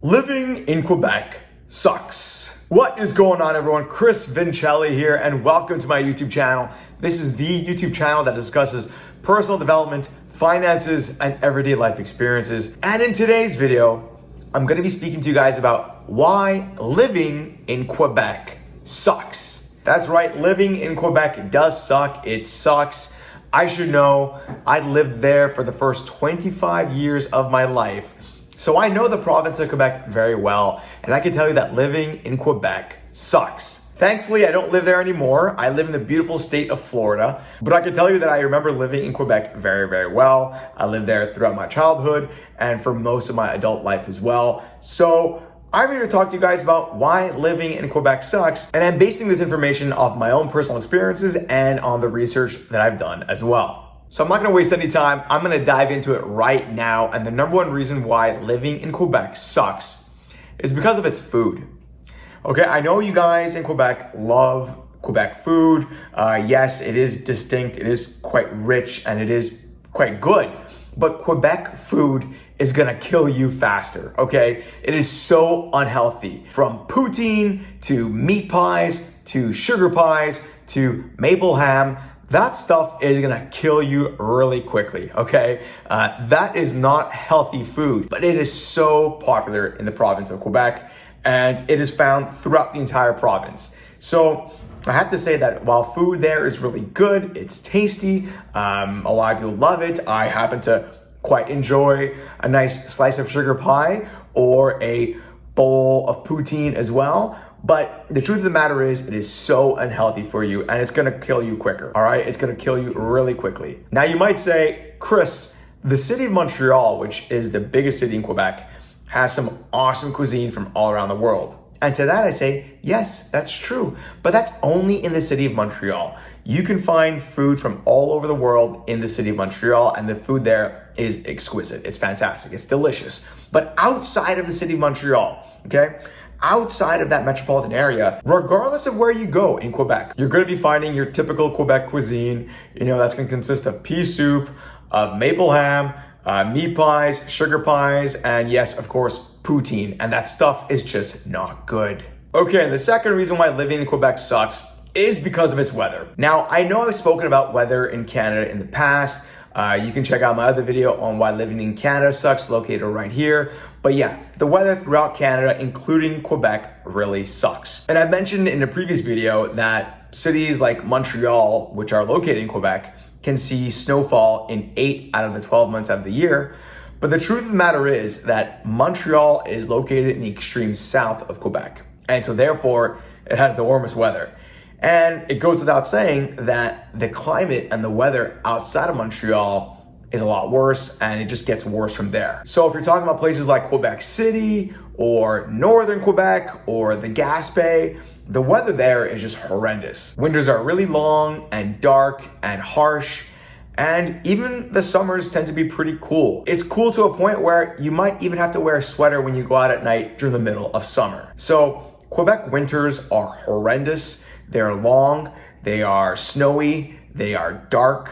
Living in Quebec sucks. What is going on, everyone? Chris Vincelli here, and welcome to my YouTube channel. This is the YouTube channel that discusses personal development, finances, and everyday life experiences. And in today's video, I'm going to be speaking to you guys about why living in Quebec sucks. That's right, living in Quebec does suck. It sucks. I should know. I lived there for the first 25 years of my life. So I know the province of Quebec very well, and I can tell you that living in Quebec sucks. Thankfully, I don't live there anymore. I live in the beautiful state of Florida, but I can tell you that I remember living in Quebec very, very well. I lived there throughout my childhood and for most of my adult life as well. So I'm here to talk to you guys about why living in Quebec sucks, and I'm basing this information off my own personal experiences and on the research that I've done as well. So I'm not gonna waste any time. I'm gonna dive into it right now. And the number one reason why living in Quebec sucks is because of its food. Okay, I know you guys in Quebec love Quebec food. Yes, it is distinct, it is quite rich, and it is quite good. But Quebec food is gonna kill you faster, okay? It is so unhealthy. From poutine to meat pies to sugar pies to maple ham, that stuff is gonna kill you really quickly, okay? That is not healthy food, but it is so popular in the province of Quebec, and it is found throughout the entire province. So I have to say that while food there is really good, it's tasty, a lot of people love it. I happen to quite enjoy a nice slice of sugar pie or a bowl of poutine as well. But the truth of the matter is, it is so unhealthy for you, and it's gonna kill you quicker, all right? It's gonna kill you really quickly. Now you might say, Chris, the city of Montreal, which is the biggest city in Quebec, has some awesome cuisine from all around the world. And to that I say, yes, that's true, but that's only in the city of Montreal. You can find food from all over the world in the city of Montreal, and the food there is exquisite. It's fantastic, it's delicious. But outside of the city of Montreal, okay? Outside of that metropolitan area, regardless of where you go in Quebec, you're gonna be finding your typical Quebec cuisine. You know, that's gonna consist of pea soup, of maple ham, meat pies, sugar pies, and yes, of course, poutine. And that stuff is just not good. Okay, and the second reason why living in Quebec sucks is because of its weather. Now, I know I've spoken about weather in Canada in the past. You can check out my other video on why living in Canada sucks, located right here. But yeah, the weather throughout Canada, including Quebec, really sucks. And I mentioned in a previous video that cities like Montreal, which are located in Quebec, can see snowfall in 8 out of the 12 months of the year. But the truth of the matter is that Montreal is located in the extreme south of Quebec. And so therefore, it has the warmest weather. And it goes without saying that the climate and the weather outside of Montreal is a lot worse, and it just gets worse from there. So if you're talking about places like Quebec City or northern Quebec or the Gaspé, the weather there is just horrendous. Winters are really long and dark and harsh, and even the summers tend to be pretty cool. It's cool to a point where you might even have to wear a sweater when you go out at night during the middle of summer. So Quebec winters are horrendous. They're long, they are snowy, they are dark.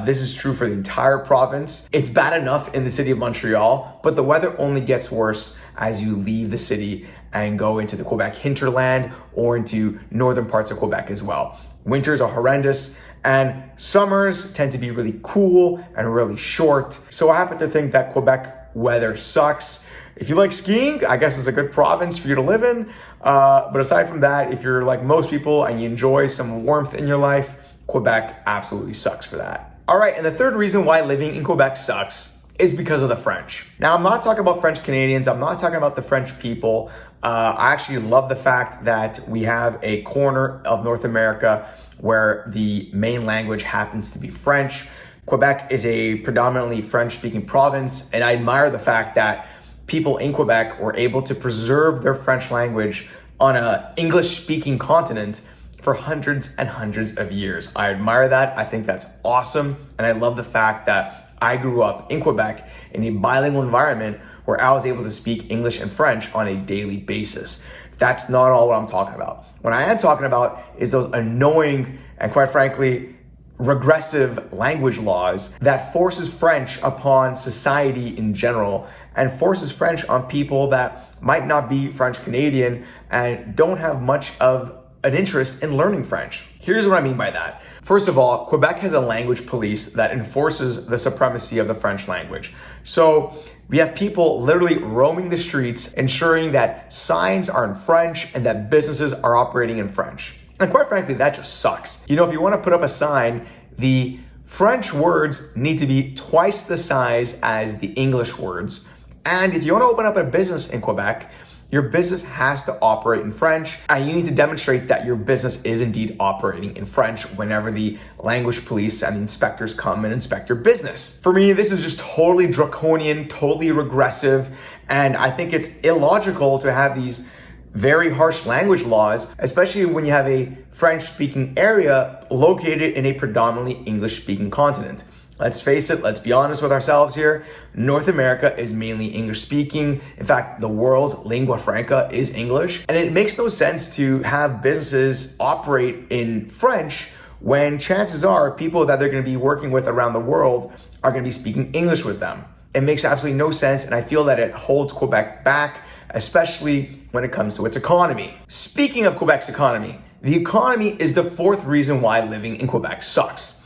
This is true for the entire province. It's bad enough in the city of Montreal, but the weather only gets worse as you leave the city and go into the Quebec hinterland or into northern parts of Quebec as well. Winters are horrendous, and summers tend to be really cool and really short. So I happen to think that Quebec weather sucks. If you like skiing, I guess it's a good province for you to live in. But aside from that, if you're like most people and you enjoy some warmth in your life, Quebec absolutely sucks for that. All right, and the third reason why living in Quebec sucks is because of the French. Now, I'm not talking about French Canadians. I'm not talking about the French people. I actually love the fact that we have a corner of North America where the main language happens to be French. Quebec is a predominantly French-speaking province, and I admire the fact that people in Quebec were able to preserve their French language on an English-speaking continent for hundreds and hundreds of years. I admire that. I think that's awesome. And I love the fact that I grew up in Quebec in a bilingual environment where I was able to speak English and French on a daily basis. That's not all what I'm talking about. What I am talking about is those annoying and, quite frankly, regressive language laws that forces French upon society in general and forces French on people that might not be French Canadian and don't have much of an interest in learning French. Here's what I mean by that. First of all, Quebec has a language police that enforces the supremacy of the French language. So we have people literally roaming the streets, ensuring that signs are in French and that businesses are operating in French. And quite frankly, that just sucks. You know, if you want to put up a sign, the French words need to be twice the size as the English words. And if you want to open up a business in Quebec, your business has to operate in French, and you need to demonstrate that your business is indeed operating in French whenever the language police and the inspectors come and inspect your business. For me, this is just totally draconian, totally regressive, and I think it's illogical to have these very harsh language laws, especially when you have a French-speaking area located in a predominantly English-speaking continent. Let's face it, let's be honest with ourselves here. North America is mainly English speaking. In fact, the world's lingua franca is English. And it makes no sense to have businesses operate in French when chances are people that they're going to be working with around the world are going to be speaking English with them. It makes absolutely no sense, and I feel that it holds Quebec back, especially when it comes to its economy. Speaking of Quebec's economy, the economy is the fourth reason why living in Quebec sucks.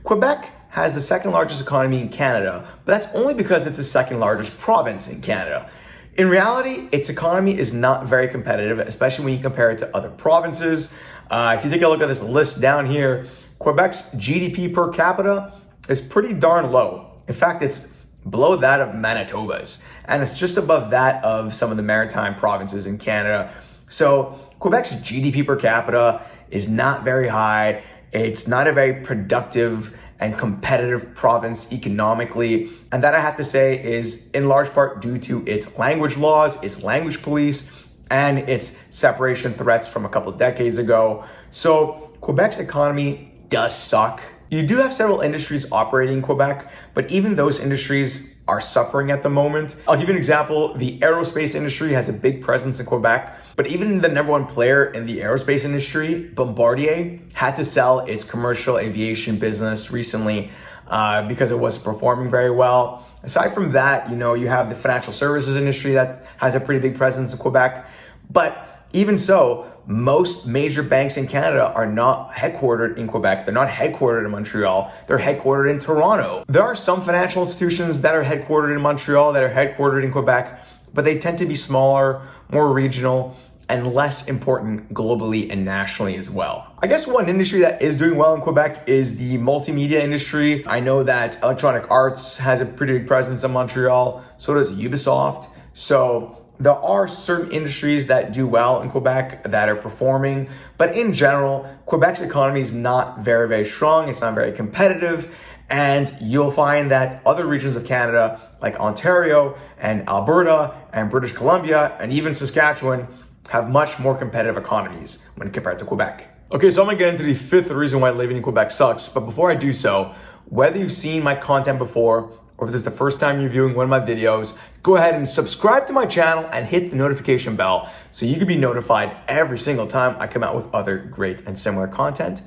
Quebec has the second largest economy in Canada, but that's only because it's the second largest province in Canada. In reality, its economy is not very competitive, especially when you compare it to other provinces. If you take a look at this list down here, Quebec's GDP per capita is pretty darn low. In fact, it's below that of Manitoba's, and it's just above that of some of the maritime provinces in Canada. So Quebec's GDP per capita is not very high. It's not a very productive and competitive province economically. And that, I have to say, is in large part due to its language laws, its language police, and its separation threats from a couple of decades ago. So Quebec's economy does suck. You do have several industries operating in Quebec, but even those industries are suffering at the moment. I'll give you an example. The aerospace industry has a big presence in Quebec, but even the number one player in the aerospace industry, Bombardier, had to sell its commercial aviation business recently because it wasn't performing very well. Aside from that, you have the financial services industry that has a pretty big presence in Quebec. But even so, most major banks in Canada are not headquartered in Quebec. They're not headquartered in Montreal. They're headquartered in Toronto. There are some financial institutions that are headquartered in Montreal, that are headquartered in Quebec, but they tend to be smaller, more regional, and less important globally and nationally as well. I guess one industry that is doing well in Quebec is the multimedia industry. I know that Electronic Arts has a pretty big presence in Montreal. So does Ubisoft. So there are certain industries that do well in Quebec that are performing, but in general, Quebec's economy is not very, very strong. It's not very competitive. And you'll find that other regions of Canada, like Ontario and Alberta and British Columbia and even Saskatchewan, have much more competitive economies when compared to Quebec. Okay, so I'm gonna get into the fifth reason why living in Quebec sucks. But before I do so, whether you've seen my content before, or if this is the first time you're viewing one of my videos, go ahead and subscribe to my channel and hit the notification bell so you can be notified every single time I come out with other great and similar content.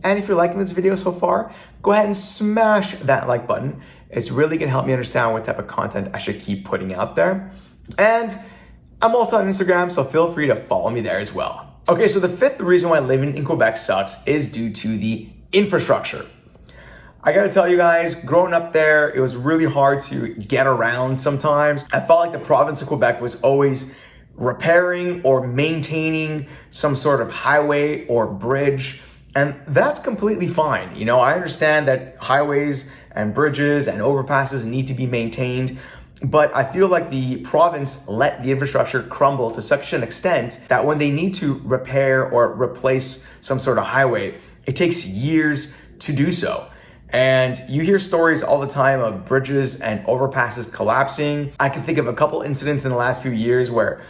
And if you're liking this video so far, go ahead and smash that like button. It's really gonna help me understand what type of content I should keep putting out there. And I'm also on Instagram, so feel free to follow me there as well. Okay, so the fifth reason why living in Quebec sucks is due to the infrastructure. I gotta tell you guys, growing up there, it was really hard to get around sometimes. I felt like the province of Quebec was always repairing or maintaining some sort of highway or bridge, and that's completely fine. I understand that highways and bridges and overpasses need to be maintained, but I feel like the province let the infrastructure crumble to such an extent that when they need to repair or replace some sort of highway, it takes years to do so. And you hear stories all the time of bridges and overpasses collapsing. I can think of a couple incidents in the last few years where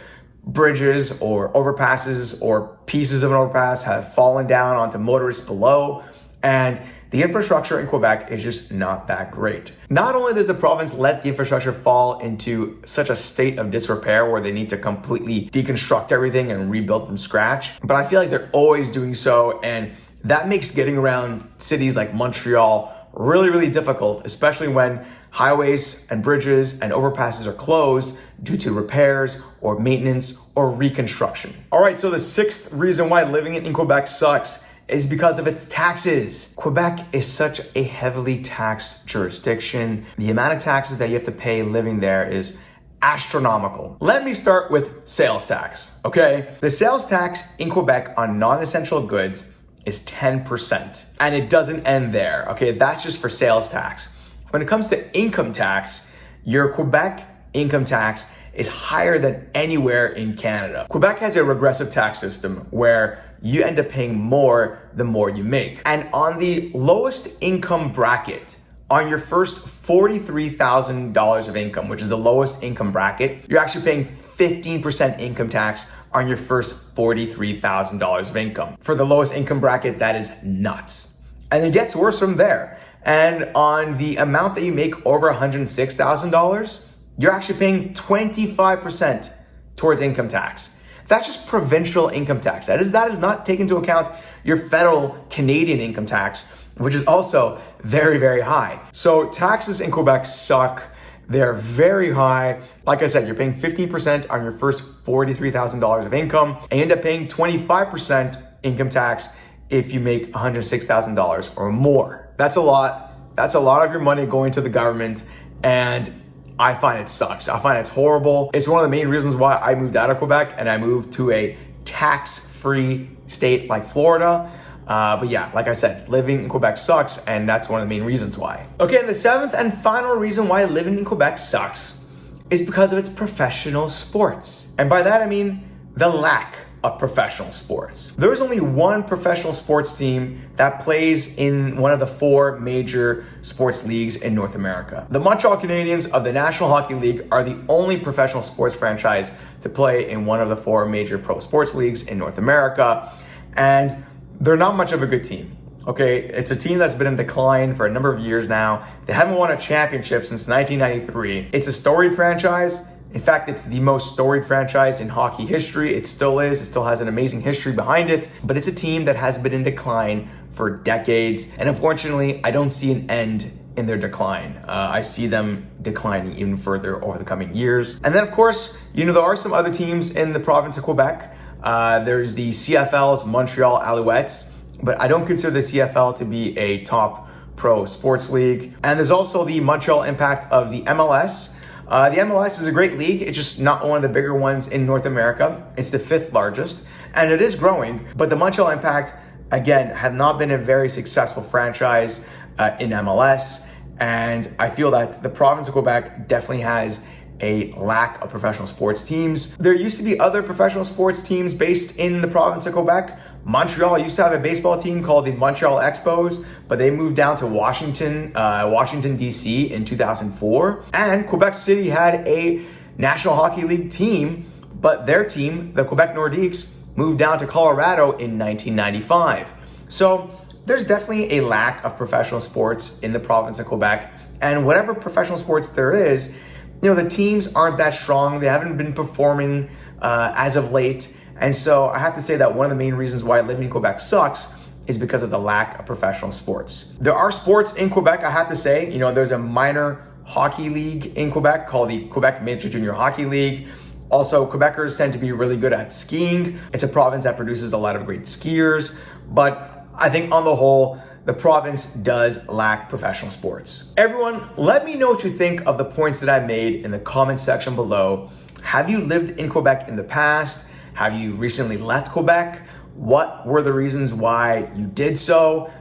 bridges or overpasses or pieces of an overpass have fallen down onto motorists below. And the infrastructure in Quebec is just not that great. Not only does the province let the infrastructure fall into such a state of disrepair where they need to completely deconstruct everything and rebuild from scratch, but I feel like they're always doing so, and that makes getting around cities like Montreal really, really difficult, especially when highways and bridges and overpasses are closed due to repairs or maintenance or reconstruction. All right, so the sixth reason why living in Quebec sucks is because of its taxes. Quebec is such a heavily taxed jurisdiction. The amount of taxes that you have to pay living there is astronomical. Let me start with sales tax, okay? The sales tax in Quebec on non-essential goods is 10%, and it doesn't end there, okay? That's just for sales tax. When it comes to income tax, your Quebec income tax is higher than anywhere in Canada. Quebec has a regressive tax system where you end up paying more the more you make. And on the lowest income bracket, on your first $43,000 of income, which is the lowest income bracket, you're actually paying 15% income tax on your first $43,000 of income. For the lowest income bracket, that is nuts. And it gets worse from there. And on the amount that you make over $106,000, you're actually paying 25% towards income tax. That's just provincial income tax. That is not taking into account your federal Canadian income tax, which is also very, very high. So taxes in Quebec suck. They're very high. Like I said, you're paying 15% on your first $43,000 of income, and you end up paying 25% income tax if you make $106,000 or more. That's a lot. That's a lot of your money going to the government, and I find it sucks. I find it's horrible. It's one of the main reasons why I moved out of Quebec and I moved to a tax-free state like Florida. But yeah, like I said, living in Quebec sucks, and that's one of the main reasons why. Okay, and the seventh and final reason why living in Quebec sucks is because of its professional sports. And by that I mean the lack of professional sports. There is only one professional sports team that plays in one of the four major sports leagues in North America. The Montreal Canadiens of the National Hockey League are the only professional sports franchise to play in one of the four major pro sports leagues in North America. And they're not much of a good team, okay? It's a team that's been in decline for a number of years now. They haven't won a championship since 1993. It's a storied franchise. In fact, it's the most storied franchise in hockey history. It still is. It still has an amazing history behind it, but it's a team that has been in decline for decades. And unfortunately, I don't see an end in their decline. I see them declining even further over the coming years. And then of course, there are some other teams in the province of Quebec. There's the CFL's Montreal Alouettes, but I don't consider the CFL to be a top pro sports league. And there's also the Montreal Impact of the MLS. The MLS is a great league. It's just not one of the bigger ones in North America. It's the fifth largest, and it is growing. But the Montreal Impact, again, have not been a very successful franchise in MLS. And I feel that the province of Quebec definitely has a lack of professional sports teams. There used to be other professional sports teams based in the province of Quebec. Montreal used to have a baseball team called the Montreal Expos, but they moved down to Washington, DC in 2004. And Quebec City had a National Hockey League team, but their team, the Quebec Nordiques, moved down to Colorado in 1995. So there's definitely a lack of professional sports in the province of Quebec. And whatever professional sports there is, the teams aren't that strong. They haven't been performing as of late. And so I have to say that one of the main reasons why living in Quebec sucks is because of the lack of professional sports. There are sports in Quebec, I have to say. There's a minor hockey league in Quebec called the Quebec Major Junior Hockey League. Also, Quebecers tend to be really good at skiing. It's a province that produces a lot of great skiers. But I think on the whole, the province does lack professional sports. Everyone, let me know what you think of the points that I made in the comment section below. Have you lived in Quebec in the past? Have you recently left Quebec? What were the reasons why you did so?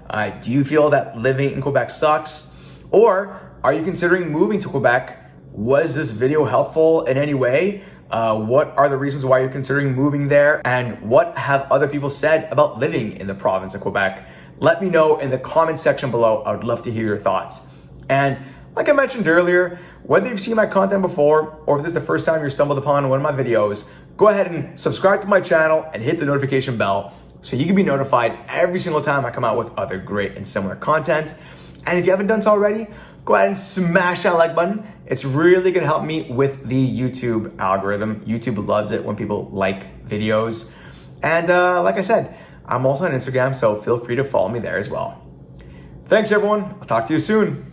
Do you feel that living in Quebec sucks? Or are you considering moving to Quebec? Was this video helpful in any way? What are the reasons why you're considering moving there? And what have other people said about living in the province of Quebec? Let me know in the comment section below. I would love to hear your thoughts. And like I mentioned earlier, whether you've seen my content before or if this is the first time you're stumbled upon one of my videos, go ahead and subscribe to my channel and hit the notification bell so you can be notified every single time I come out with other great and similar content. And if you haven't done so already, go ahead and smash that like button. It's really gonna help me with the YouTube algorithm. YouTube loves it when people like videos. And like I said, I'm also on Instagram, so feel free to follow me there as well. Thanks everyone. I'll talk to you soon.